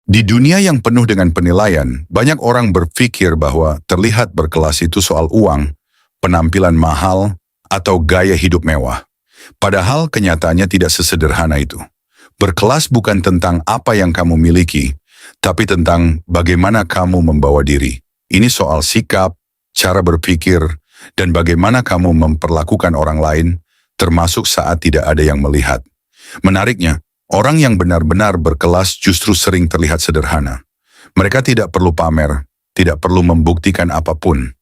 Di dunia yang penuh dengan penilaian, banyak orang berpikir bahwa terlihat berkelas itu soal uang, penampilan mahal, atau gaya hidup mewah. Padahal kenyataannya tidak sesederhana itu. Berkelas bukan tentang apa yang kamu miliki, tapi tentang bagaimana kamu membawa diri. Ini soal sikap, cara berpikir, dan bagaimana kamu memperlakukan orang lain, termasuk saat tidak ada yang melihat. Menariknya, orang yang benar-benar berkelas justru sering terlihat sederhana. Mereka tidak perlu pamer, tidak perlu membuktikan apapun.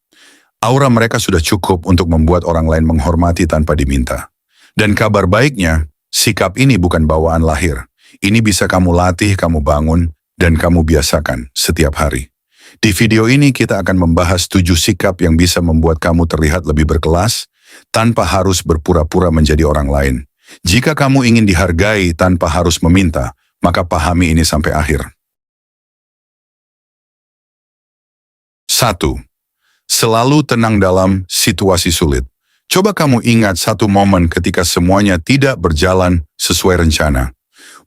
Aura mereka sudah cukup untuk membuat orang lain menghormati tanpa diminta. Dan kabar baiknya, sikap ini bukan bawaan lahir. Ini bisa kamu latih, kamu bangun, dan kamu biasakan setiap hari. Di video ini kita akan membahas 7 sikap yang bisa membuat kamu terlihat lebih berkelas, tanpa harus berpura-pura menjadi orang lain. Jika kamu ingin dihargai tanpa harus meminta, maka pahami ini sampai akhir. 1. Selalu tenang dalam situasi sulit. Coba kamu ingat satu momen ketika semuanya tidak berjalan sesuai rencana.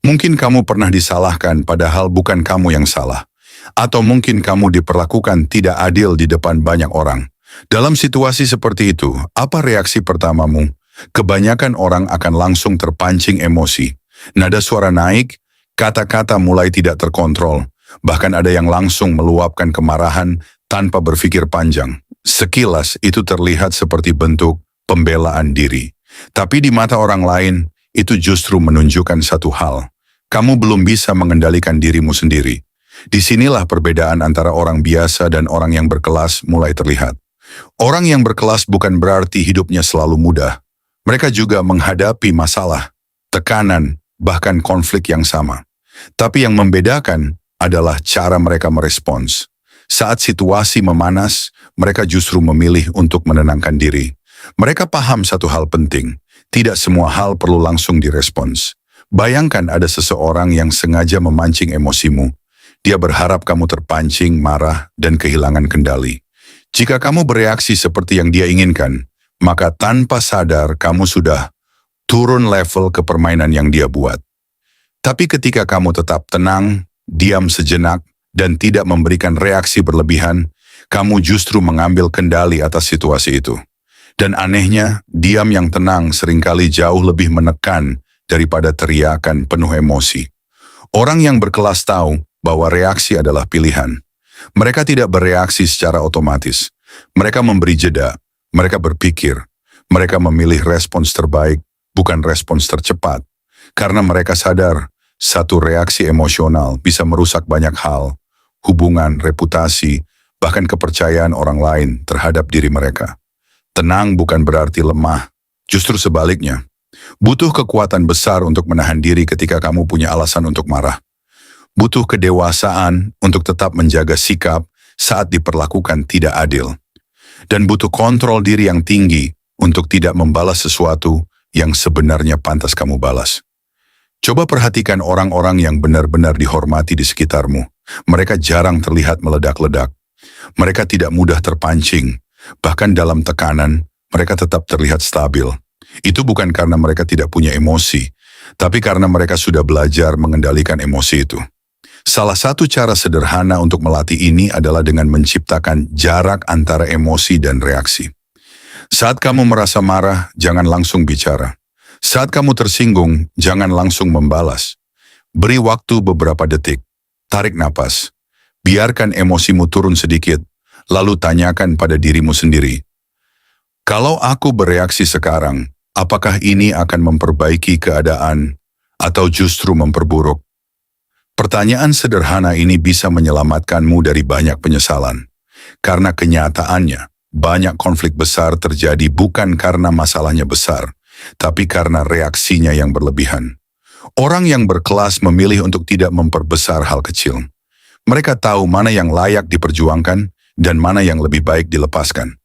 Mungkin kamu pernah disalahkan padahal bukan kamu yang salah. Atau mungkin kamu diperlakukan tidak adil di depan banyak orang. Dalam situasi seperti itu, apa reaksi pertamamu? Kebanyakan orang akan langsung terpancing emosi. Nada suara naik, kata-kata mulai tidak terkontrol. Bahkan ada yang langsung meluapkan kemarahan tanpa berpikir panjang. Sekilas itu terlihat seperti bentuk pembelaan diri. Tapi di mata orang lain, itu justru menunjukkan satu hal. Kamu belum bisa mengendalikan dirimu sendiri. Disinilah perbedaan antara orang biasa dan orang yang berkelas mulai terlihat. Orang yang berkelas bukan berarti hidupnya selalu mudah. Mereka juga menghadapi masalah, tekanan, bahkan konflik yang sama. Tapi yang membedakan adalah cara mereka merespons. Saat situasi memanas, mereka justru memilih untuk menenangkan diri. Mereka paham satu hal penting, tidak semua hal perlu langsung direspons. Bayangkan ada seseorang yang sengaja memancing emosimu. Dia berharap kamu terpancing, marah, dan kehilangan kendali. Jika kamu bereaksi seperti yang dia inginkan, maka tanpa sadar kamu sudah turun level ke permainan yang dia buat. Tapi ketika kamu tetap tenang, diam sejenak, dan tidak memberikan reaksi berlebihan, kamu justru mengambil kendali atas situasi itu. Dan anehnya, diam yang tenang seringkali jauh lebih menekan daripada teriakan penuh emosi. Orang yang berkelas tahu bahwa reaksi adalah pilihan. Mereka tidak bereaksi secara otomatis. Mereka memberi jeda. Mereka berpikir, mereka memilih respons terbaik, bukan respons tercepat. Karena mereka sadar, satu reaksi emosional bisa merusak banyak hal, hubungan, reputasi, bahkan kepercayaan orang lain terhadap diri mereka. Tenang bukan berarti lemah, justru sebaliknya. Butuh kekuatan besar untuk menahan diri ketika kamu punya alasan untuk marah. Butuh kedewasaan untuk tetap menjaga sikap saat diperlakukan tidak adil. Dan butuh kontrol diri yang tinggi untuk tidak membalas sesuatu yang sebenarnya pantas kamu balas. Coba perhatikan orang-orang yang benar-benar dihormati di sekitarmu. Mereka jarang terlihat meledak-ledak. Mereka tidak mudah terpancing. Bahkan dalam tekanan, mereka tetap terlihat stabil. Itu bukan karena mereka tidak punya emosi, tapi karena mereka sudah belajar mengendalikan emosi itu. Salah satu cara sederhana untuk melatih ini adalah dengan menciptakan jarak antara emosi dan reaksi. Saat kamu merasa marah, jangan langsung bicara. Saat kamu tersinggung, jangan langsung membalas. Beri waktu beberapa detik. Tarik napas. Biarkan emosimu turun sedikit, lalu tanyakan pada dirimu sendiri. Kalau aku bereaksi sekarang, apakah ini akan memperbaiki keadaan atau justru memperburuk? Pertanyaan sederhana ini bisa menyelamatkanmu dari banyak penyesalan. Karena kenyataannya, banyak konflik besar terjadi bukan karena masalahnya besar, tapi karena reaksinya yang berlebihan. Orang yang berkelas memilih untuk tidak memperbesar hal kecil. Mereka tahu mana yang layak diperjuangkan dan mana yang lebih baik dilepaskan.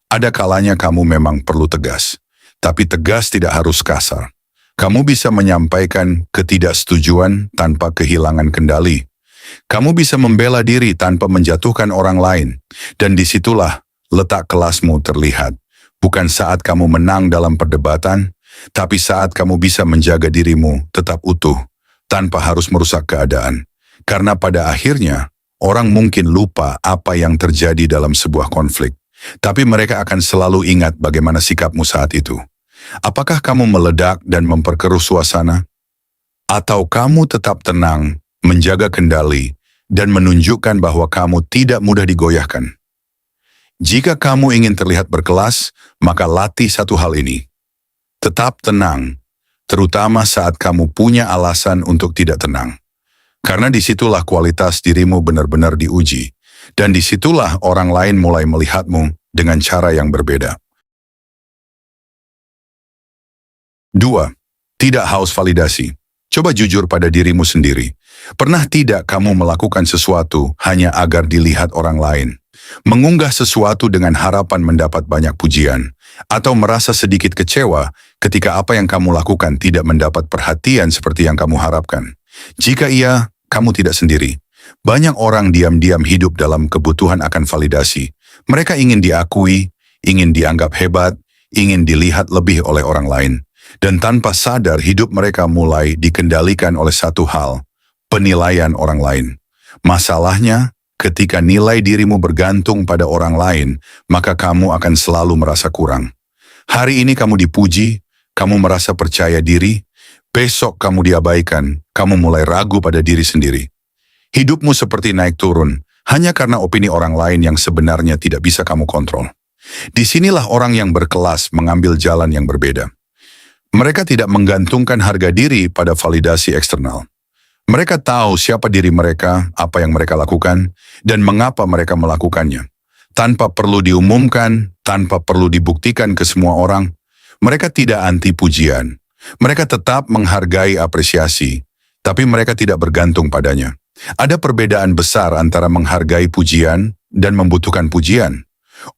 Ada kalanya kamu memang perlu tegas, tapi tegas tidak harus kasar. Kamu bisa menyampaikan ketidaksetujuan tanpa kehilangan kendali. Kamu bisa membela diri tanpa menjatuhkan orang lain. Dan disitulah letak kelasmu terlihat. Bukan saat kamu menang dalam perdebatan, tapi saat kamu bisa menjaga dirimu tetap utuh, tanpa harus merusak keadaan. Karena pada akhirnya, orang mungkin lupa apa yang terjadi dalam sebuah konflik. Tapi mereka akan selalu ingat bagaimana sikapmu saat itu. Apakah kamu meledak dan memperkeruh suasana? Atau kamu tetap tenang, menjaga kendali, dan menunjukkan bahwa kamu tidak mudah digoyahkan? Jika kamu ingin terlihat berkelas, maka latih satu hal ini. Tetap tenang, terutama saat kamu punya alasan untuk tidak tenang. Karena disitulah kualitas dirimu benar-benar diuji. Dan disitulah orang lain mulai melihatmu dengan cara yang berbeda. 2. Tidak haus validasi. Coba jujur pada dirimu sendiri. Pernah tidak kamu melakukan sesuatu hanya agar dilihat orang lain? Mengunggah sesuatu dengan harapan mendapat banyak pujian? Atau merasa sedikit kecewa ketika apa yang kamu lakukan tidak mendapat perhatian seperti yang kamu harapkan? Jika iya, kamu tidak sendiri. Banyak orang diam-diam hidup dalam kebutuhan akan validasi. Mereka ingin diakui, ingin dianggap hebat, ingin dilihat lebih oleh orang lain. Dan tanpa sadar hidup mereka mulai dikendalikan oleh satu hal, penilaian orang lain. Masalahnya, ketika nilai dirimu bergantung pada orang lain, maka kamu akan selalu merasa kurang. Hari ini kamu dipuji, kamu merasa percaya diri, besok kamu diabaikan, kamu mulai ragu pada diri sendiri. Hidupmu seperti naik turun, hanya karena opini orang lain yang sebenarnya tidak bisa kamu kontrol. Disinilah orang yang berkelas mengambil jalan yang berbeda. Mereka tidak menggantungkan harga diri pada validasi eksternal. Mereka tahu siapa diri mereka, apa yang mereka lakukan, dan mengapa mereka melakukannya. Tanpa perlu diumumkan, tanpa perlu dibuktikan ke semua orang, mereka tidak anti pujian. Mereka tetap menghargai apresiasi, tapi mereka tidak bergantung padanya. Ada perbedaan besar antara menghargai pujian dan membutuhkan pujian.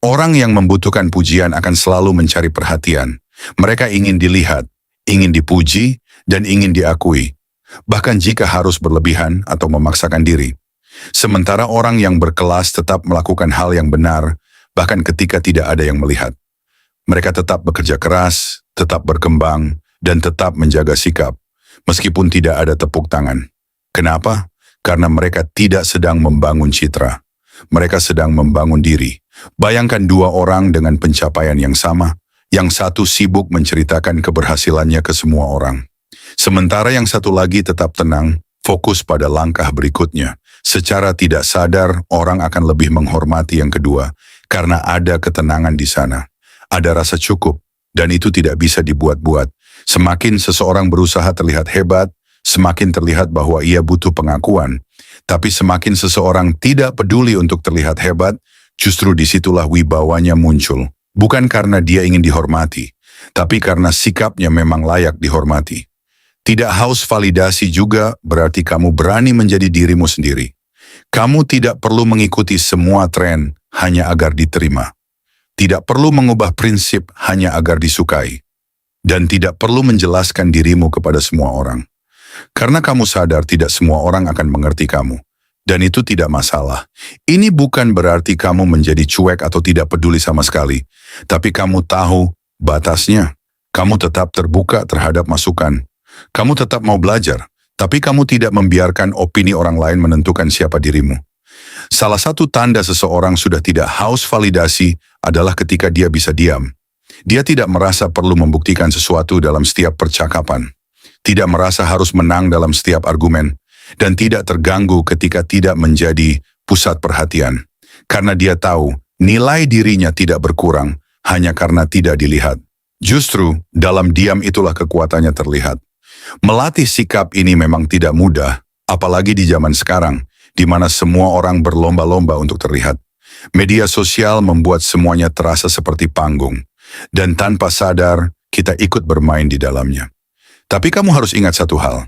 Orang yang membutuhkan pujian akan selalu mencari perhatian. Mereka ingin dilihat, ingin dipuji, dan ingin diakui. Bahkan jika harus berlebihan atau memaksakan diri. Sementara orang yang berkelas tetap melakukan hal yang benar, bahkan ketika tidak ada yang melihat. Mereka tetap bekerja keras, tetap berkembang, dan tetap menjaga sikap, meskipun tidak ada tepuk tangan. Kenapa? Karena mereka tidak sedang membangun citra. Mereka sedang membangun diri. Bayangkan dua orang dengan pencapaian yang sama, yang satu sibuk menceritakan keberhasilannya ke semua orang. Sementara yang satu lagi tetap tenang, fokus pada langkah berikutnya. Secara tidak sadar, orang akan lebih menghormati yang kedua, karena ada ketenangan di sana. Ada rasa cukup, dan itu tidak bisa dibuat-buat. Semakin seseorang berusaha terlihat hebat, semakin terlihat bahwa ia butuh pengakuan. Tapi semakin seseorang tidak peduli untuk terlihat hebat, justru disitulah wibawanya muncul. Bukan karena dia ingin dihormati, tapi karena sikapnya memang layak dihormati. Tidak haus validasi juga berarti kamu berani menjadi dirimu sendiri. Kamu tidak perlu mengikuti semua tren hanya agar diterima. Tidak perlu mengubah prinsip hanya agar disukai. Dan tidak perlu menjelaskan dirimu kepada semua orang. Karena kamu sadar tidak semua orang akan mengerti kamu. Dan itu tidak masalah. Ini bukan berarti kamu menjadi cuek atau tidak peduli sama sekali. Tapi kamu tahu batasnya. Kamu tetap terbuka terhadap masukan. Kamu tetap mau belajar. Tapi kamu tidak membiarkan opini orang lain menentukan siapa dirimu. Salah satu tanda seseorang sudah tidak haus validasi adalah ketika dia bisa diam. Dia tidak merasa perlu membuktikan sesuatu dalam setiap percakapan. Tidak merasa harus menang dalam setiap argumen, dan tidak terganggu ketika tidak menjadi pusat perhatian. Karena dia tahu nilai dirinya tidak berkurang hanya karena tidak dilihat. Justru dalam diam itulah kekuatannya terlihat. Melatih sikap ini memang tidak mudah, apalagi di zaman sekarang, di mana semua orang berlomba-lomba untuk terlihat. Media sosial membuat semuanya terasa seperti panggung, dan tanpa sadar kita ikut bermain di dalamnya. Tapi kamu harus ingat satu hal,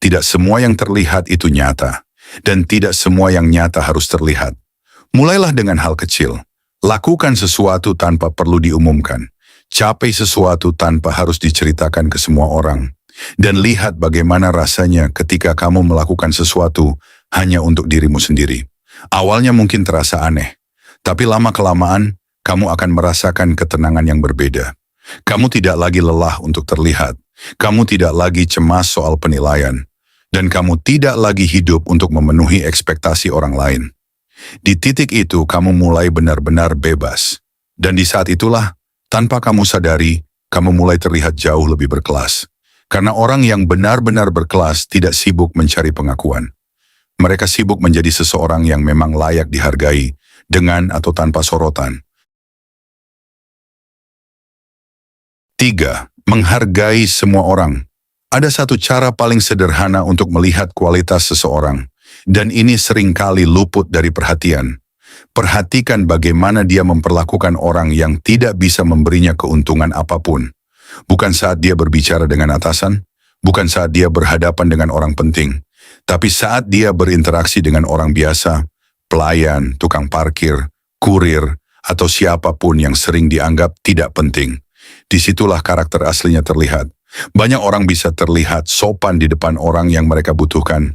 tidak semua yang terlihat itu nyata, dan tidak semua yang nyata harus terlihat. Mulailah dengan hal kecil, lakukan sesuatu tanpa perlu diumumkan, capai sesuatu tanpa harus diceritakan ke semua orang, dan lihat bagaimana rasanya ketika kamu melakukan sesuatu hanya untuk dirimu sendiri. Awalnya mungkin terasa aneh, tapi lama-kelamaan kamu akan merasakan ketenangan yang berbeda. Kamu tidak lagi lelah untuk terlihat. Kamu tidak lagi cemas soal penilaian. dan kamu tidak lagi hidup untuk memenuhi ekspektasi orang lain. Di titik itu kamu mulai benar-benar bebas. Dan di saat itulah, tanpa kamu sadari, kamu mulai terlihat jauh lebih berkelas. Karena orang yang benar-benar berkelas tidak sibuk mencari pengakuan. Mereka sibuk menjadi seseorang yang memang layak dihargai, dengan atau tanpa sorotan. 3. Menghargai semua orang. Ada satu cara paling sederhana untuk melihat kualitas seseorang, dan ini seringkali luput dari perhatian. Perhatikan bagaimana dia memperlakukan orang yang tidak bisa memberinya keuntungan apapun. Bukan saat dia berbicara dengan atasan, bukan saat dia berhadapan dengan orang penting, tapi saat dia berinteraksi dengan orang biasa, pelayan, tukang parkir, kurir, atau siapapun yang sering dianggap tidak penting. Disitulah karakter aslinya terlihat. Banyak orang bisa terlihat sopan di depan orang yang mereka butuhkan.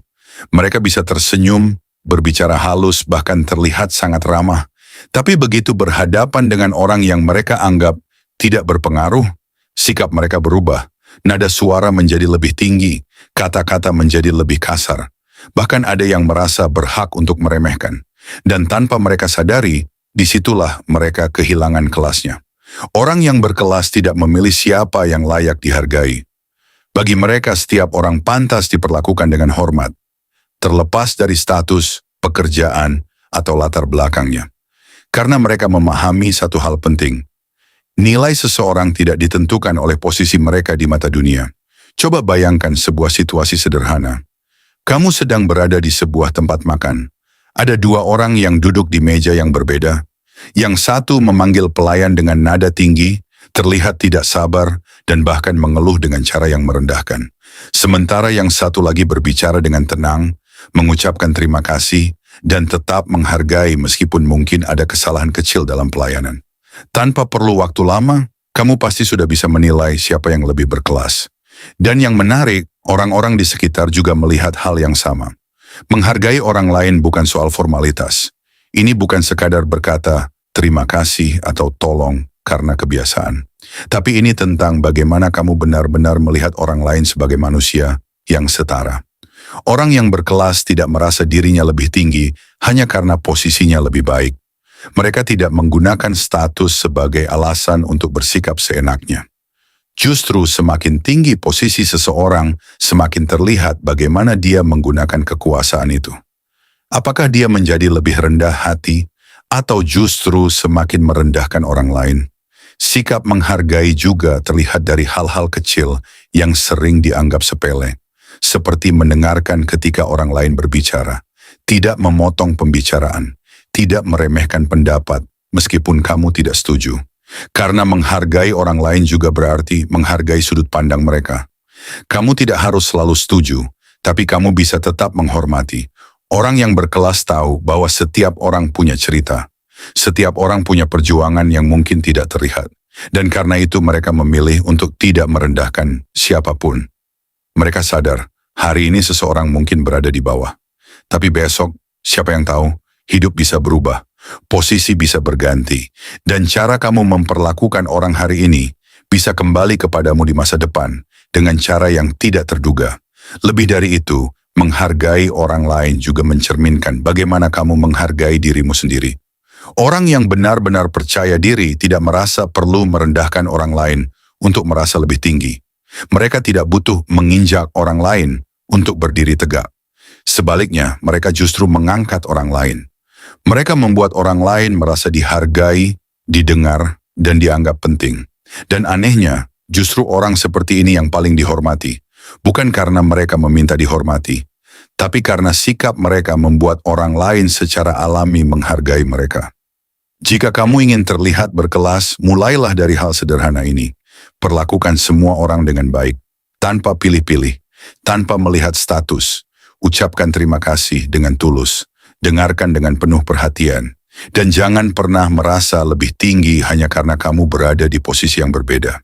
Mereka bisa tersenyum, berbicara halus, bahkan terlihat sangat ramah. Tapi begitu berhadapan dengan orang yang mereka anggap tidak berpengaruh, sikap mereka berubah. Nada suara menjadi lebih tinggi, kata-kata menjadi lebih kasar. Bahkan ada yang merasa berhak untuk meremehkan. Dan tanpa mereka sadari, disitulah mereka kehilangan kelasnya. Orang yang berkelas tidak memilih siapa yang layak dihargai. Bagi mereka setiap orang pantas diperlakukan dengan hormat, terlepas dari status, pekerjaan, atau latar belakangnya. Karena mereka memahami satu hal penting. Nilai seseorang tidak ditentukan oleh posisi mereka di mata dunia. Coba bayangkan sebuah situasi sederhana. Kamu sedang berada di sebuah tempat makan. Ada dua orang yang duduk di meja yang berbeda. Yang satu memanggil pelayan dengan nada tinggi, terlihat tidak sabar, dan bahkan mengeluh dengan cara yang merendahkan. Sementara yang satu lagi berbicara dengan tenang, mengucapkan terima kasih, dan tetap menghargai meskipun mungkin ada kesalahan kecil dalam pelayanan. Tanpa perlu waktu lama, kamu pasti sudah bisa menilai siapa yang lebih berkelas. Dan yang menarik, orang-orang di sekitar juga melihat hal yang sama. Menghargai orang lain bukan soal formalitas. Ini bukan sekadar berkata, terima kasih atau tolong karena kebiasaan. Tapi ini tentang bagaimana kamu benar-benar melihat orang lain sebagai manusia yang setara. Orang yang berkelas tidak merasa dirinya lebih tinggi hanya karena posisinya lebih baik. Mereka tidak menggunakan status sebagai alasan untuk bersikap seenaknya. Justru semakin tinggi posisi seseorang, semakin terlihat bagaimana dia menggunakan kekuasaan itu. Apakah dia menjadi lebih rendah hati, atau justru semakin merendahkan orang lain? Sikap menghargai juga terlihat dari hal-hal kecil yang sering dianggap sepele, seperti mendengarkan ketika orang lain berbicara, tidak memotong pembicaraan, tidak meremehkan pendapat meskipun kamu tidak setuju. Karena menghargai orang lain juga berarti menghargai sudut pandang mereka. Kamu tidak harus selalu setuju, tapi kamu bisa tetap menghormati. Orang yang berkelas tahu bahwa setiap orang punya cerita. Setiap orang punya perjuangan yang mungkin tidak terlihat. Dan karena itu mereka memilih untuk tidak merendahkan siapapun. Mereka sadar, hari ini seseorang mungkin berada di bawah. Tapi besok, siapa yang tahu, hidup bisa berubah. Posisi bisa berganti. Dan cara kamu memperlakukan orang hari ini bisa kembali kepadamu di masa depan dengan cara yang tidak terduga. Lebih dari itu, menghargai orang lain juga mencerminkan bagaimana kamu menghargai dirimu sendiri. Orang yang benar-benar percaya diri tidak merasa perlu merendahkan orang lain untuk merasa lebih tinggi. Mereka tidak butuh menginjak orang lain untuk berdiri tegak. Sebaliknya, mereka justru mengangkat orang lain. Mereka membuat orang lain merasa dihargai, didengar, dan dianggap penting. Dan anehnya, justru orang seperti ini yang paling dihormati. Bukan karena mereka meminta dihormati, tapi karena sikap mereka membuat orang lain secara alami menghargai mereka. Jika kamu ingin terlihat berkelas, mulailah dari hal sederhana ini. Perlakukan semua orang dengan baik, tanpa pilih-pilih, tanpa melihat status. Ucapkan terima kasih dengan tulus, dengarkan dengan penuh perhatian, dan jangan pernah merasa lebih tinggi hanya karena kamu berada di posisi yang berbeda.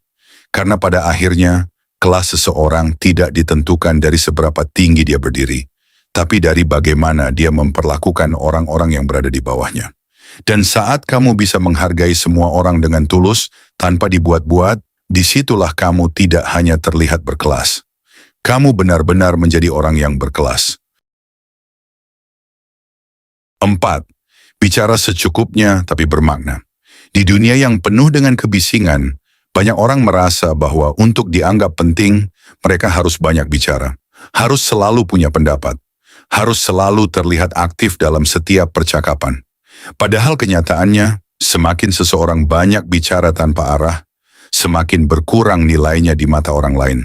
Karena pada akhirnya, kelas seseorang tidak ditentukan dari seberapa tinggi dia berdiri, tapi dari bagaimana dia memperlakukan orang-orang yang berada di bawahnya. Dan saat kamu bisa menghargai semua orang dengan tulus, tanpa dibuat-buat, disitulah kamu tidak hanya terlihat berkelas. kamu benar-benar menjadi orang yang berkelas. 4. Bicara secukupnya tapi bermakna. Di dunia yang penuh dengan kebisingan, banyak orang merasa bahwa untuk dianggap penting, mereka harus banyak bicara. Harus selalu punya pendapat. Harus selalu terlihat aktif dalam setiap percakapan. Padahal kenyataannya, semakin seseorang banyak bicara tanpa arah, semakin berkurang nilainya di mata orang lain.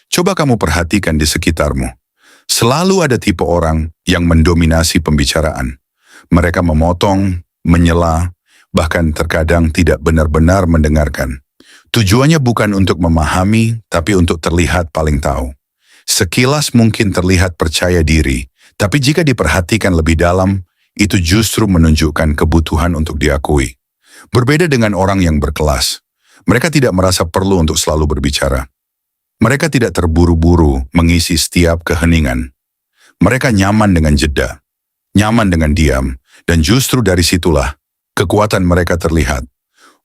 Coba kamu perhatikan di sekitarmu. Selalu ada tipe orang yang mendominasi pembicaraan. Mereka memotong, menyela, bahkan terkadang tidak benar-benar mendengarkan. Tujuannya bukan untuk memahami, tapi untuk terlihat paling tahu. Sekilas mungkin terlihat percaya diri, tapi jika diperhatikan lebih dalam, itu justru menunjukkan kebutuhan untuk diakui. Berbeda dengan orang yang berkelas, mereka tidak merasa perlu untuk selalu berbicara. Mereka tidak terburu-buru mengisi setiap keheningan. Mereka nyaman dengan jeda, nyaman dengan diam, dan justru dari situlah kekuatan mereka terlihat.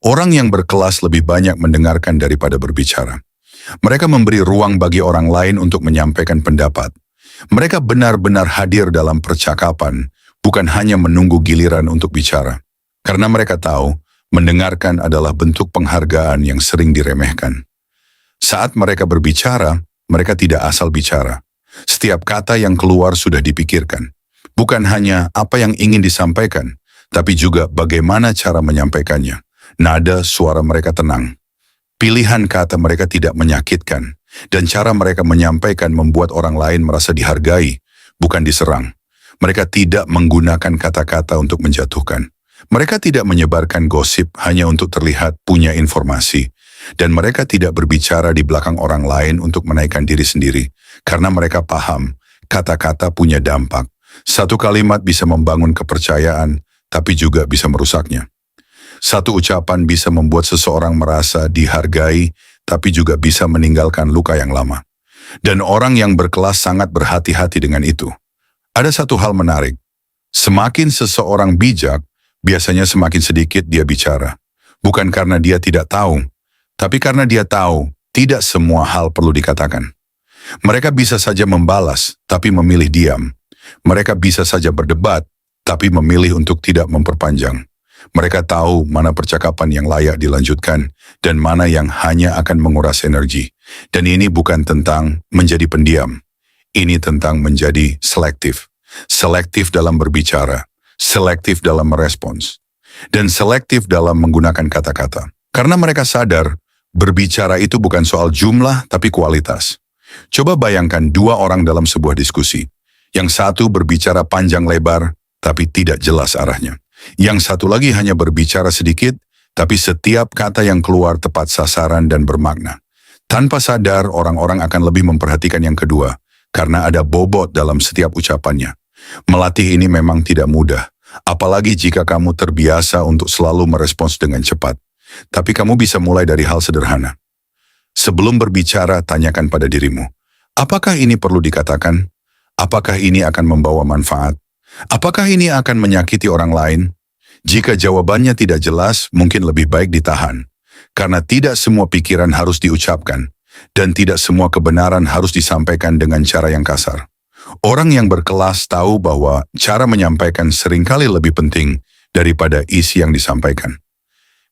Orang yang berkelas lebih banyak mendengarkan daripada berbicara. Mereka memberi ruang bagi orang lain untuk menyampaikan pendapat. Mereka benar-benar hadir dalam percakapan, bukan hanya menunggu giliran untuk bicara. Karena mereka tahu, mendengarkan adalah bentuk penghargaan yang sering diremehkan. Saat mereka berbicara, mereka tidak asal bicara. Setiap kata yang keluar sudah dipikirkan. Bukan hanya apa yang ingin disampaikan, tapi juga bagaimana cara menyampaikannya. Nada suara mereka tenang. Pilihan kata mereka tidak menyakitkan, dan cara mereka menyampaikan membuat orang lain merasa dihargai, bukan diserang. Mereka tidak menggunakan kata-kata untuk menjatuhkan. Mereka tidak menyebarkan gosip hanya untuk terlihat punya informasi. Dan mereka tidak berbicara di belakang orang lain untuk menaikkan diri sendiri, karena mereka paham kata-kata punya dampak. Satu kalimat bisa membangun kepercayaan, tapi juga bisa merusaknya. Satu ucapan bisa membuat seseorang merasa dihargai, tapi juga bisa meninggalkan luka yang lama. Dan orang yang berkelas sangat berhati-hati dengan itu. Ada satu hal menarik. Semakin seseorang bijak, biasanya semakin sedikit dia bicara. Bukan karena dia tidak tahu, tapi karena dia tahu tidak semua hal perlu dikatakan. Mereka bisa saja membalas, tapi memilih diam. Mereka bisa saja berdebat, tapi memilih untuk tidak memperpanjang. Mereka tahu mana percakapan yang layak dilanjutkan dan mana yang hanya akan menguras energi. Dan ini bukan tentang menjadi pendiam. Ini tentang menjadi selektif. Selektif dalam berbicara, selektif dalam merespons, dan selektif dalam menggunakan kata-kata. Karena mereka sadar, berbicara itu bukan soal jumlah tapi kualitas. Coba bayangkan dua orang dalam sebuah diskusi. Yang satu berbicara panjang lebar, tapi tidak jelas arahnya. Yang satu lagi hanya berbicara sedikit, tapi setiap kata yang keluar tepat sasaran dan bermakna. Tanpa sadar, orang-orang akan lebih memperhatikan yang kedua, karena ada bobot dalam setiap ucapannya. Melatih ini memang tidak mudah, apalagi jika kamu terbiasa untuk selalu merespons dengan cepat. Tapi kamu bisa mulai dari hal sederhana. Sebelum berbicara, tanyakan pada dirimu, apakah ini perlu dikatakan? Apakah ini akan membawa manfaat? Apakah ini akan menyakiti orang lain? Jika jawabannya tidak jelas, mungkin lebih baik ditahan. Karena tidak semua pikiran harus diucapkan, dan tidak semua kebenaran harus disampaikan dengan cara yang kasar. Orang yang berkelas tahu bahwa cara menyampaikan seringkali lebih penting daripada isi yang disampaikan.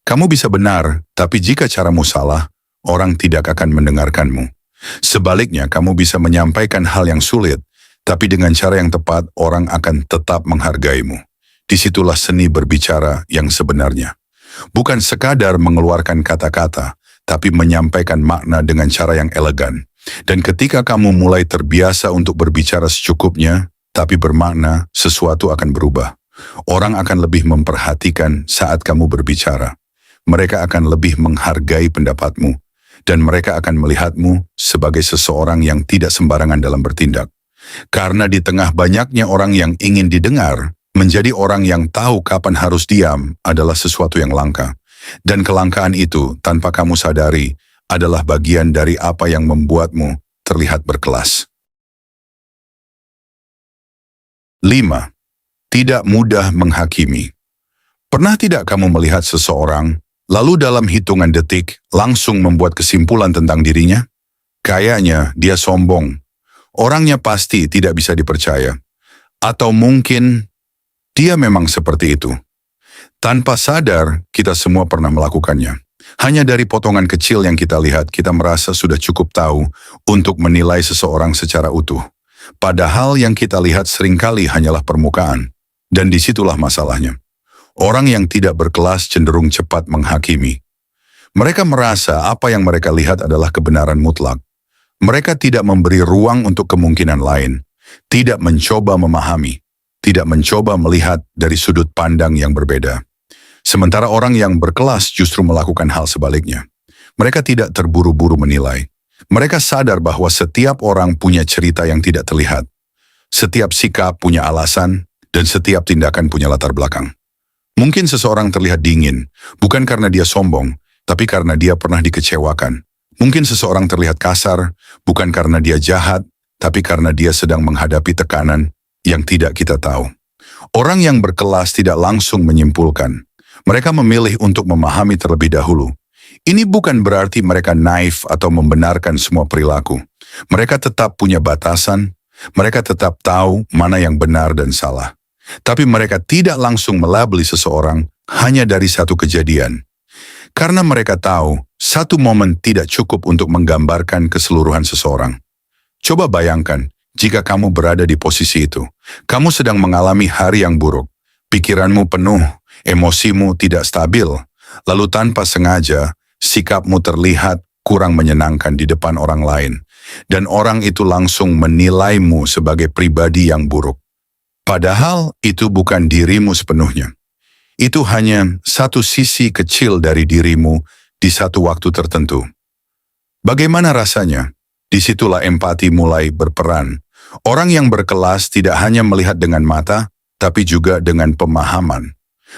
Kamu bisa benar, tapi jika caramu salah, orang tidak akan mendengarkanmu. Sebaliknya, kamu bisa menyampaikan hal yang sulit, tapi dengan cara yang tepat, orang akan tetap menghargaimu. Disitulah seni berbicara yang sebenarnya. Bukan sekadar mengeluarkan kata-kata, tapi menyampaikan makna dengan cara yang elegan. Dan ketika kamu mulai terbiasa untuk berbicara secukupnya, tapi bermakna, sesuatu akan berubah. Orang akan lebih memperhatikan saat kamu berbicara. Mereka akan lebih menghargai pendapatmu, dan mereka akan melihatmu sebagai seseorang yang tidak sembarangan dalam bertindak. Karena di tengah banyaknya orang yang ingin didengar, menjadi orang yang tahu kapan harus diam adalah sesuatu yang langka. Dan kelangkaan itu, tanpa kamu sadari, adalah bagian dari apa yang membuatmu terlihat berkelas. 5. Tidak mudah menghakimi. Pernah tidak kamu melihat seseorang, lalu dalam hitungan detik langsung membuat kesimpulan tentang dirinya? Kayaknya dia sombong, Orangnya pasti tidak bisa dipercaya. Atau mungkin dia memang seperti itu. Tanpa sadar, kita semua pernah melakukannya. Hanya dari potongan kecil yang kita lihat, kita merasa sudah cukup tahu untuk menilai seseorang secara utuh. Padahal yang kita lihat seringkali hanyalah permukaan. Dan disitulah masalahnya. Orang yang tidak berkelas cenderung cepat menghakimi. Mereka merasa apa yang mereka lihat adalah kebenaran mutlak. Mereka tidak memberi ruang untuk kemungkinan lain. Tidak mencoba memahami. Tidak mencoba melihat dari sudut pandang yang berbeda. Sementara orang yang berkelas justru melakukan hal sebaliknya. Mereka tidak terburu-buru menilai. Mereka sadar bahwa setiap orang punya cerita yang tidak terlihat. Setiap sikap punya alasan, dan setiap tindakan punya latar belakang. Mungkin seseorang terlihat dingin, bukan karena dia sombong, tapi karena dia pernah dikecewakan. Mungkin seseorang terlihat kasar, bukan karena dia jahat, tapi karena dia sedang menghadapi tekanan yang tidak kita tahu. Orang yang berkelas tidak langsung menyimpulkan. Mereka memilih untuk memahami terlebih dahulu. Ini bukan berarti mereka naif atau membenarkan semua perilaku. Mereka tetap punya batasan, mereka tetap tahu mana yang benar dan salah. Tapi mereka tidak langsung melabeli seseorang hanya dari satu kejadian. Karena mereka tahu, satu momen tidak cukup untuk menggambarkan keseluruhan seseorang. Coba bayangkan, jika kamu berada di posisi itu, kamu sedang mengalami hari yang buruk, pikiranmu penuh, emosimu tidak stabil, lalu tanpa sengaja, sikapmu terlihat kurang menyenangkan di depan orang lain, dan orang itu langsung menilaimu sebagai pribadi yang buruk. Padahal itu bukan dirimu sepenuhnya. Itu hanya satu sisi kecil dari dirimu di satu waktu tertentu. Bagaimana rasanya? Disitulah empati mulai berperan. Orang yang berkelas tidak hanya melihat dengan mata, tapi juga dengan pemahaman.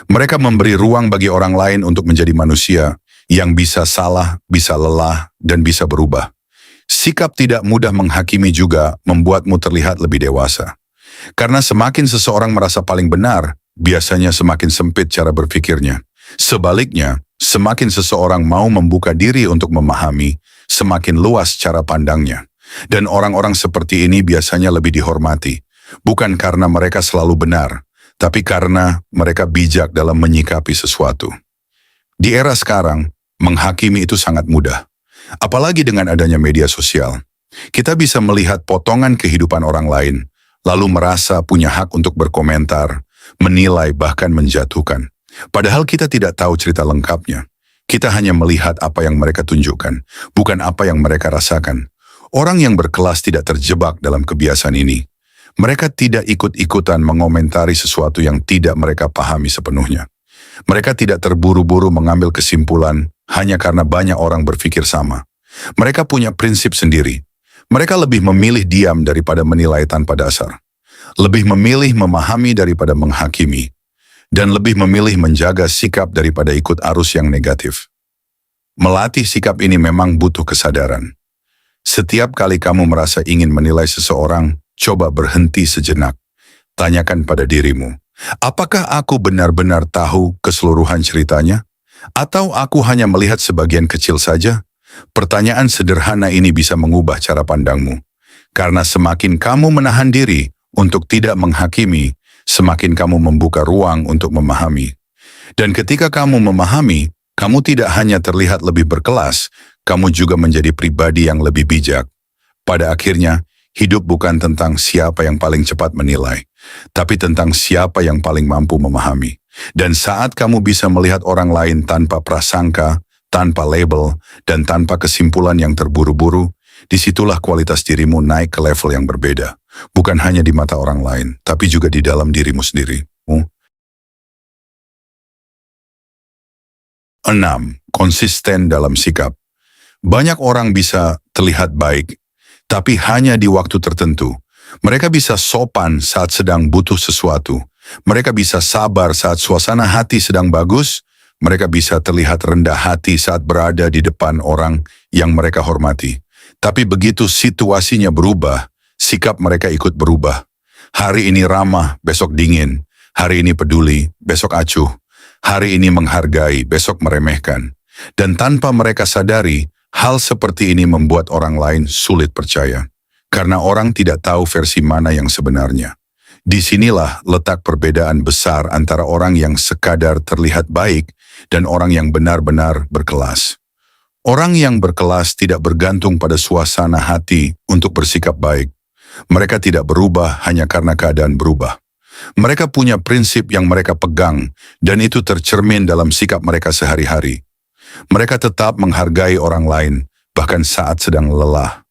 Mereka memberi ruang bagi orang lain untuk menjadi manusia yang bisa salah, bisa lelah, dan bisa berubah. Sikap tidak mudah menghakimi juga membuatmu terlihat lebih dewasa. Karena semakin seseorang merasa paling benar, biasanya semakin sempit cara berpikirnya. Sebaliknya, semakin seseorang mau membuka diri untuk memahami, semakin luas cara pandangnya. Dan orang-orang seperti ini biasanya lebih dihormati, bukan karena mereka selalu benar, tapi karena mereka bijak dalam menyikapi sesuatu. Di era sekarang, menghakimi itu sangat mudah. Apalagi dengan adanya media sosial. Kita bisa melihat potongan kehidupan orang lain, lalu merasa punya hak untuk berkomentar, menilai bahkan menjatuhkan. Padahal kita tidak tahu cerita lengkapnya. Kita hanya melihat apa yang mereka tunjukkan, bukan apa yang mereka rasakan. Orang yang berkelas tidak terjebak dalam kebiasaan ini. Mereka tidak ikut-ikutan mengomentari sesuatu yang tidak mereka pahami sepenuhnya. Mereka tidak terburu-buru mengambil kesimpulan hanya karena banyak orang berpikir sama. Mereka punya prinsip sendiri. Mereka lebih memilih diam daripada menilai tanpa dasar. Lebih memilih memahami daripada menghakimi. Dan lebih memilih menjaga sikap daripada ikut arus yang negatif. Melatih sikap ini memang butuh kesadaran. Setiap kali kamu merasa ingin menilai seseorang, coba berhenti sejenak. Tanyakan pada dirimu, apakah aku benar-benar tahu keseluruhan ceritanya? Atau aku hanya melihat sebagian kecil saja? Pertanyaan sederhana ini bisa mengubah cara pandangmu. Karena semakin kamu menahan diri untuk tidak menghakimi, semakin kamu membuka ruang untuk memahami. Dan ketika kamu memahami, kamu tidak hanya terlihat lebih berkelas, kamu juga menjadi pribadi yang lebih bijak. Pada akhirnya, hidup bukan tentang siapa yang paling cepat menilai, tapi tentang siapa yang paling mampu memahami. Dan saat kamu bisa melihat orang lain tanpa prasangka, tanpa label, dan tanpa kesimpulan yang terburu-buru, disitulah kualitas dirimu naik ke level yang berbeda. Bukan hanya di mata orang lain, tapi juga di dalam dirimu sendiri. 6. Konsisten dalam sikap. Banyak orang bisa terlihat baik, tapi hanya di waktu tertentu. Mereka bisa sopan saat sedang butuh sesuatu. Mereka bisa sabar saat suasana hati sedang bagus. Mereka bisa terlihat rendah hati saat berada di depan orang yang mereka hormati. Tapi begitu situasinya berubah, sikap mereka ikut berubah. Hari ini ramah, besok dingin. Hari ini peduli, besok acuh. Hari ini menghargai, besok meremehkan. Dan tanpa mereka sadari, hal seperti ini membuat orang lain sulit percaya. Karena orang tidak tahu versi mana yang sebenarnya. Disinilah letak perbedaan besar antara orang yang sekadar terlihat baik dan orang yang benar-benar berkelas. Orang yang berkelas tidak bergantung pada suasana hati untuk bersikap baik. Mereka tidak berubah hanya karena keadaan berubah. Mereka punya prinsip yang mereka pegang, dan itu tercermin dalam sikap mereka sehari-hari. Mereka tetap menghargai orang lain, bahkan saat sedang lelah.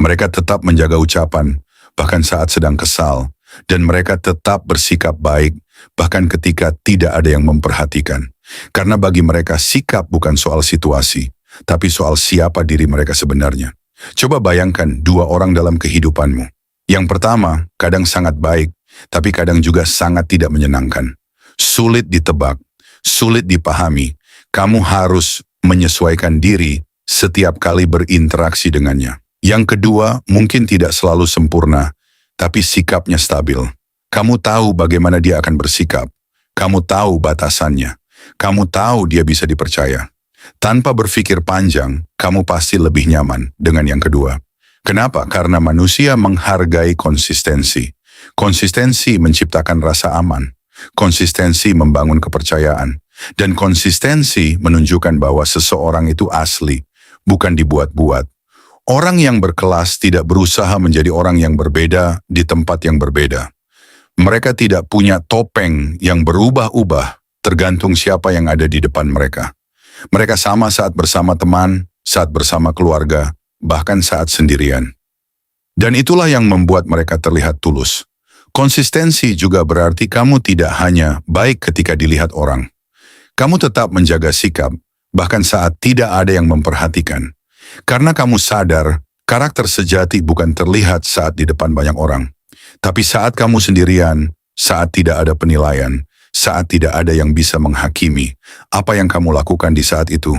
Mereka tetap menjaga ucapan, bahkan saat sedang kesal. Dan mereka tetap bersikap baik, bahkan ketika tidak ada yang memperhatikan. Karena bagi mereka sikap bukan soal situasi, tapi soal siapa diri mereka sebenarnya. Coba bayangkan dua orang dalam kehidupanmu. Yang pertama, kadang sangat baik, tapi kadang juga sangat tidak menyenangkan. Sulit ditebak, sulit dipahami. Kamu harus menyesuaikan diri setiap kali berinteraksi dengannya. Yang kedua, mungkin tidak selalu sempurna, tapi sikapnya stabil. Kamu tahu bagaimana dia akan bersikap. Kamu tahu batasannya. Kamu tahu dia bisa dipercaya. Tanpa berpikir panjang, kamu pasti lebih nyaman dengan yang kedua. Kenapa? Karena manusia menghargai konsistensi. Konsistensi menciptakan rasa aman. Konsistensi membangun kepercayaan. Dan konsistensi menunjukkan bahwa seseorang itu asli, bukan dibuat-buat. Orang yang berkelas tidak berusaha menjadi orang yang berbeda di tempat yang berbeda. Mereka tidak punya topeng yang berubah-ubah tergantung siapa yang ada di depan mereka. Mereka sama saat bersama teman, saat bersama keluarga, bahkan saat sendirian. Dan itulah yang membuat mereka terlihat tulus. Konsistensi juga berarti kamu tidak hanya baik ketika dilihat orang. Kamu tetap menjaga sikap, bahkan saat tidak ada yang memperhatikan. Karena kamu sadar, karakter sejati bukan terlihat saat di depan banyak orang. Tapi saat kamu sendirian, saat tidak ada penilaian, saat tidak ada yang bisa menghakimi apa yang kamu lakukan di saat itu,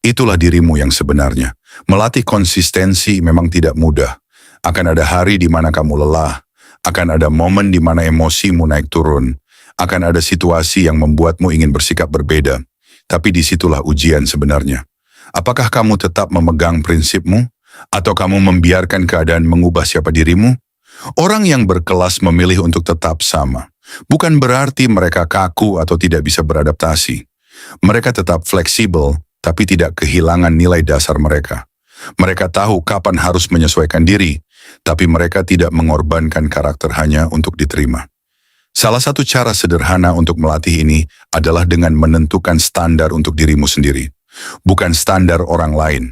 itulah dirimu yang sebenarnya. Melatih konsistensi memang tidak mudah. Akan ada hari di mana kamu lelah, akan ada momen di mana emosimu naik turun, akan ada situasi yang membuatmu ingin bersikap berbeda. Tapi disitulah ujian sebenarnya. Apakah kamu tetap memegang prinsipmu, atau kamu membiarkan keadaan mengubah siapa dirimu? Orang yang berkelas memilih untuk tetap sama. Bukan berarti mereka kaku atau tidak bisa beradaptasi. Mereka tetap fleksibel, tapi tidak kehilangan nilai dasar mereka. Mereka tahu kapan harus menyesuaikan diri, tapi mereka tidak mengorbankan karakter hanya untuk diterima. Salah satu cara sederhana untuk melatih ini adalah dengan menentukan standar untuk dirimu sendiri. Bukan standar orang lain,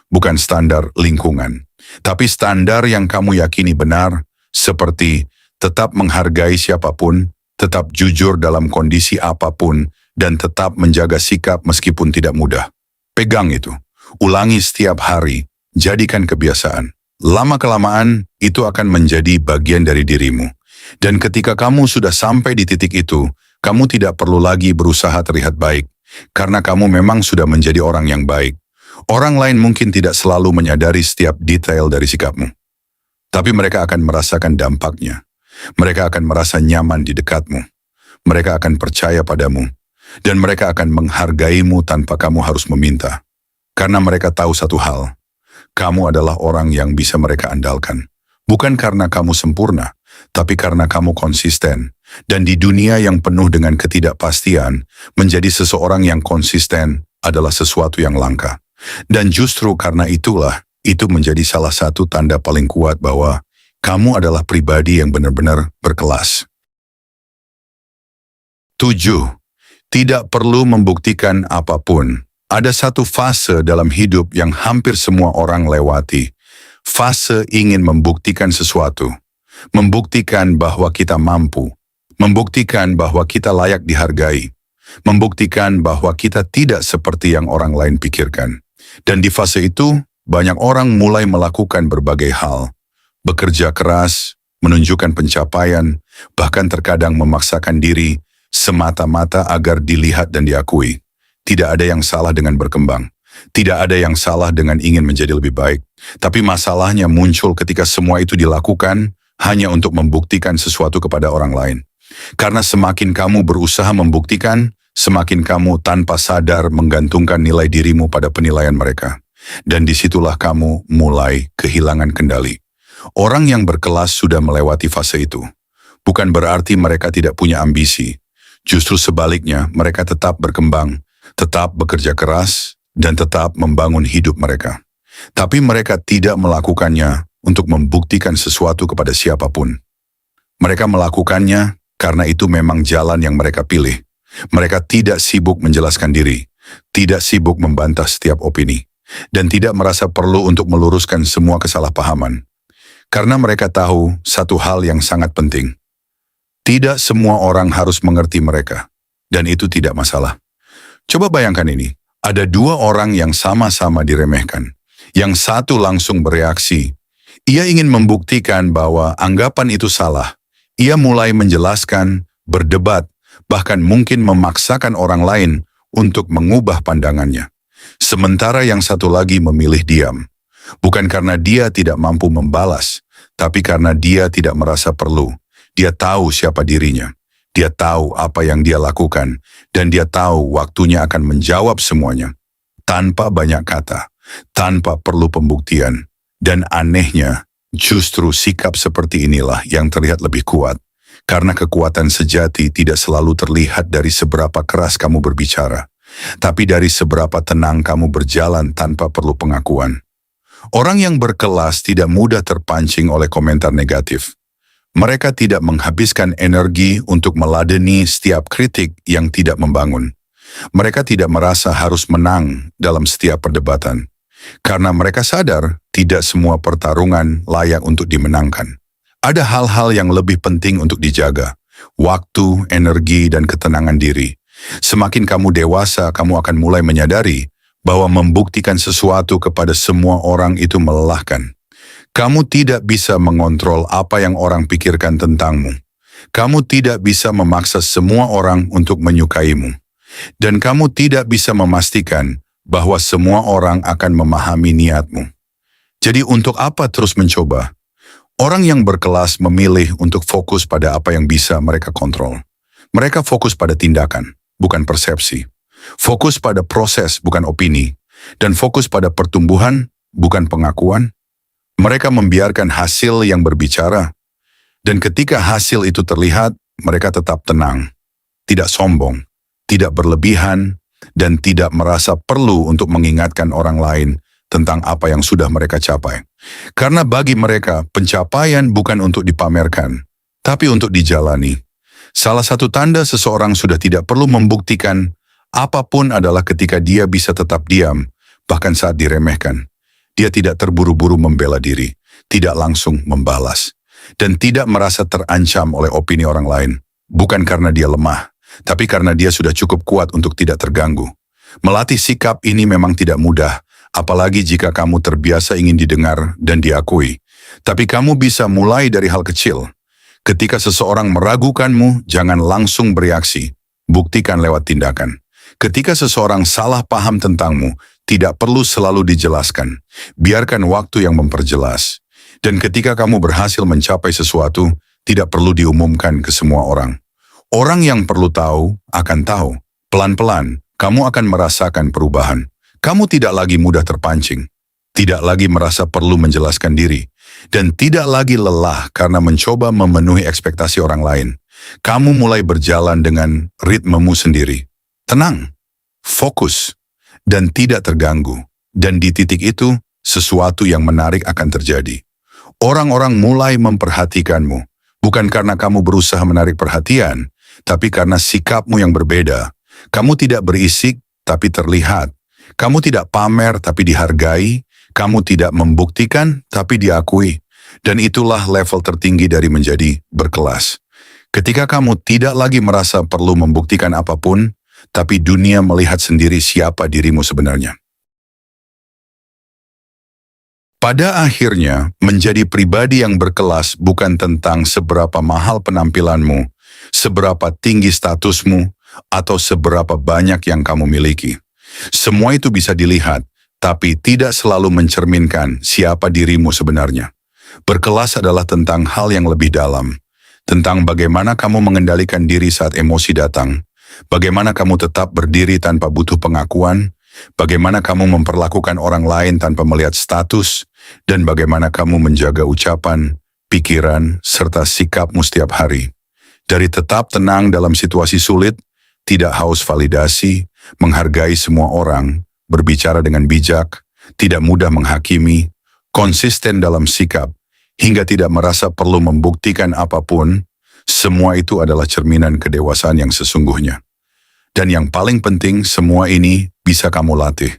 bukan standar lingkungan, tapi standar yang kamu yakini benar, seperti tetap menghargai siapapun, tetap jujur dalam kondisi apapun, dan tetap menjaga sikap meskipun tidak mudah. Pegang itu. Ulangi setiap hari, jadikan kebiasaan. Lama-kelamaan, itu akan menjadi bagian dari dirimu. Dan ketika kamu sudah sampai di titik itu, kamu tidak perlu lagi berusaha terlihat baik, karena kamu memang sudah menjadi orang yang baik. Orang lain mungkin tidak selalu menyadari setiap detail dari sikapmu. Tapi mereka akan merasakan dampaknya. Mereka akan merasa nyaman di dekatmu. Mereka akan percaya padamu. Dan mereka akan menghargaimu tanpa kamu harus meminta. Karena mereka tahu satu hal, kamu adalah orang yang bisa mereka andalkan. Bukan karena kamu sempurna, tapi karena kamu konsisten. Dan di dunia yang penuh dengan ketidakpastian, menjadi seseorang yang konsisten adalah sesuatu yang langka. Dan justru karena itulah, itu menjadi salah satu tanda paling kuat bahwa kamu adalah pribadi yang benar-benar berkelas. 7. Tidak perlu membuktikan apapun. Ada satu fase dalam hidup yang hampir semua orang lewati. Fase ingin membuktikan sesuatu. Membuktikan bahwa kita mampu. Membuktikan bahwa kita layak dihargai. Membuktikan bahwa kita tidak seperti yang orang lain pikirkan. Dan di fase itu, banyak orang mulai melakukan berbagai hal. Bekerja keras, menunjukkan pencapaian, bahkan terkadang memaksakan diri semata-mata agar dilihat dan diakui. Tidak ada yang salah dengan berkembang. Tidak ada yang salah dengan ingin menjadi lebih baik. Tapi masalahnya muncul ketika semua itu dilakukan hanya untuk membuktikan sesuatu kepada orang lain. Karena semakin kamu berusaha membuktikan, semakin kamu tanpa sadar menggantungkan nilai dirimu pada penilaian mereka. Dan disitulah kamu mulai kehilangan kendali. Orang yang berkelas sudah melewati fase itu. Bukan berarti mereka tidak punya ambisi. Justru sebaliknya, mereka tetap berkembang, tetap bekerja keras, dan tetap membangun hidup mereka. Tapi mereka tidak melakukannya untuk membuktikan sesuatu kepada siapapun. Mereka melakukannya karena itu memang jalan yang mereka pilih. Mereka tidak sibuk menjelaskan diri, tidak sibuk membantah setiap opini, dan tidak merasa perlu untuk meluruskan semua kesalahpahaman. Karena mereka tahu satu hal yang sangat penting. Tidak semua orang harus mengerti mereka, dan itu tidak masalah. Coba bayangkan ini, ada dua orang yang sama-sama diremehkan. Yang satu langsung bereaksi. Ia ingin membuktikan bahwa anggapan itu salah. Ia mulai menjelaskan, berdebat, bahkan mungkin memaksakan orang lain untuk mengubah pandangannya. Sementara yang satu lagi memilih diam. Bukan karena dia tidak mampu membalas, tapi karena dia tidak merasa perlu. Dia tahu siapa dirinya. Dia tahu apa yang dia lakukan, dan dia tahu waktunya akan menjawab semuanya. Tanpa banyak kata, tanpa perlu pembuktian. Dan anehnya, justru sikap seperti inilah yang terlihat lebih kuat. Karena kekuatan sejati tidak selalu terlihat dari seberapa keras kamu berbicara, tapi dari seberapa tenang kamu berjalan tanpa perlu pengakuan. Orang yang berkelas tidak mudah terpancing oleh komentar negatif. Mereka tidak menghabiskan energi untuk meladeni setiap kritik yang tidak membangun. Mereka tidak merasa harus menang dalam setiap perdebatan. Karena mereka sadar tidak semua pertarungan layak untuk dimenangkan. Ada hal-hal yang lebih penting untuk dijaga. Waktu, energi, dan ketenangan diri. Semakin kamu dewasa, kamu akan mulai menyadari bahwa membuktikan sesuatu kepada semua orang itu melelahkan. Kamu tidak bisa mengontrol apa yang orang pikirkan tentangmu. Kamu tidak bisa memaksa semua orang untuk menyukaimu. Dan kamu tidak bisa memastikan bahwa semua orang akan memahami niatmu. Jadi untuk apa terus mencoba? Orang yang berkelas memilih untuk fokus pada apa yang bisa mereka kontrol. Mereka fokus pada tindakan, bukan persepsi. Fokus pada proses, bukan opini. Dan fokus pada pertumbuhan, bukan pengakuan. Mereka membiarkan hasil yang berbicara. Dan ketika hasil itu terlihat, mereka tetap tenang. Tidak sombong, tidak berlebihan, dan tidak merasa perlu untuk mengingatkan orang lain tentang apa yang sudah mereka capai. Karena bagi mereka, pencapaian bukan untuk dipamerkan, tapi untuk dijalani. Salah satu tanda seseorang sudah tidak perlu membuktikan apapun adalah ketika dia bisa tetap diam, bahkan saat diremehkan. Dia tidak terburu-buru membela diri, tidak langsung membalas, dan tidak merasa terancam oleh opini orang lain. Bukan karena dia lemah, tapi karena dia sudah cukup kuat untuk tidak terganggu. Melatih sikap ini memang tidak mudah, apalagi jika kamu terbiasa ingin didengar dan diakui. Tapi kamu bisa mulai dari hal kecil. Ketika seseorang meragukanmu, jangan langsung bereaksi. Buktikan lewat tindakan. Ketika seseorang salah paham tentangmu, tidak perlu selalu dijelaskan. Biarkan waktu yang memperjelas. Dan ketika kamu berhasil mencapai sesuatu, tidak perlu diumumkan ke semua orang. Orang yang perlu tahu akan tahu. Pelan-pelan, kamu akan merasakan perubahan. Kamu tidak lagi mudah terpancing. Tidak lagi merasa perlu menjelaskan diri. Dan tidak lagi lelah karena mencoba memenuhi ekspektasi orang lain. Kamu mulai berjalan dengan ritmemu sendiri. Tenang, fokus, dan tidak terganggu. Dan di titik itu, sesuatu yang menarik akan terjadi. Orang-orang mulai memperhatikanmu, bukan karena kamu berusaha menarik perhatian, tapi karena sikapmu yang berbeda. Kamu tidak berisik, tapi terlihat. Kamu tidak pamer, tapi dihargai. Kamu tidak membuktikan, tapi diakui. Dan itulah level tertinggi dari menjadi berkelas. Ketika kamu tidak lagi merasa perlu membuktikan apapun, tapi dunia melihat sendiri siapa dirimu sebenarnya. Pada akhirnya, menjadi pribadi yang berkelas bukan tentang seberapa mahal penampilanmu, seberapa tinggi statusmu, atau seberapa banyak yang kamu miliki. Semua itu bisa dilihat, tapi tidak selalu mencerminkan siapa dirimu sebenarnya. Berkelas adalah tentang hal yang lebih dalam, tentang bagaimana kamu mengendalikan diri saat emosi datang, bagaimana kamu tetap berdiri tanpa butuh pengakuan, bagaimana kamu memperlakukan orang lain tanpa melihat status, dan bagaimana kamu menjaga ucapan, pikiran, serta sikapmu setiap hari. Dari tetap tenang dalam situasi sulit, tidak haus validasi, menghargai semua orang, berbicara dengan bijak, tidak mudah menghakimi, konsisten dalam sikap, hingga tidak merasa perlu membuktikan apapun, semua itu adalah cerminan kedewasaan yang sesungguhnya. Dan yang paling penting, semua ini bisa kamu latih.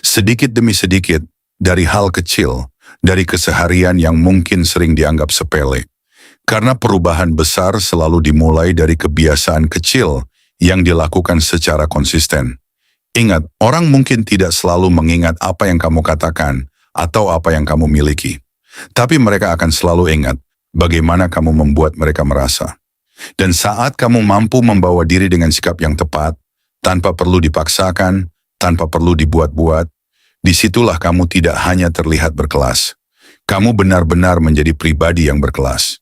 Sedikit demi sedikit, dari hal kecil, dari keseharian yang mungkin sering dianggap sepele. Karena perubahan besar selalu dimulai dari kebiasaan kecil yang dilakukan secara konsisten. Ingat, orang mungkin tidak selalu mengingat apa yang kamu katakan atau apa yang kamu miliki. Tapi mereka akan selalu ingat bagaimana kamu membuat mereka merasa. Dan saat kamu mampu membawa diri dengan sikap yang tepat, tanpa perlu dipaksakan, tanpa perlu dibuat-buat, disitulah kamu tidak hanya terlihat berkelas. Kamu benar-benar menjadi pribadi yang berkelas.